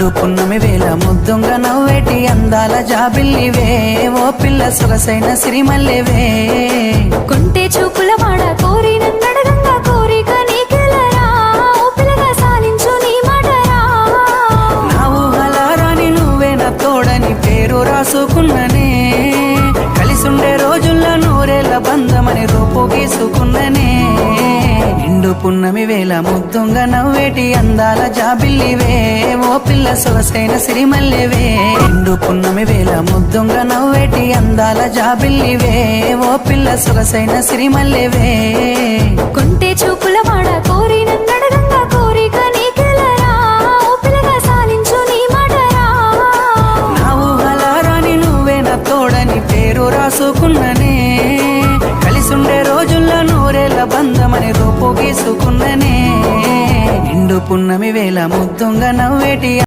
నిండు పున్నమి వేళ ముద్దుంగా నవ్వేటి అందాల జాబిల్లివే ఓ పిల్ల సొగసైన సిరిమల్లెవే కొంటే చూపుల వాడ కోరి నన్నడగంగా కోరిక నీకెలరా ఓ పిల్లగా సాలించు నీ మాటరా నా ఊహలారాని నువ్వే నా తోడని పేరు రాసుకున్ననే కలిసుండే రోజుల్లో నూరేళ్ల బంధమని రూపు గీసుకున్ననే నిండు పున్నమి వేళ ముద్దుంగా నవ్వేటి అందాల జాబిల్లివే ఓ పిల్ల సొగసైన సిరిమల్లెవే నిండు పున్నమి వేళ ముద్దుంగా నవ్వేటి అందాల జాబిల్లివే ఓ పిల్ల సొగసైన సిరిమల్లెవే కొంటే చూపుల వాడ కోరి నన్నడగంగా కోరిక నీకెలరా ఓ పిల్లగా సాలించు నీ మాటరా నా ఊహలారాని నువ్వే నా తోడని పేరు రాసుకున్ననే కలిసుండే రోజుల్లో నూరేళ్ల బంధమని రూపు గీసుకున్ననే నిండు పున్నమి వేళ ముద్దుంగా నవ్వేటి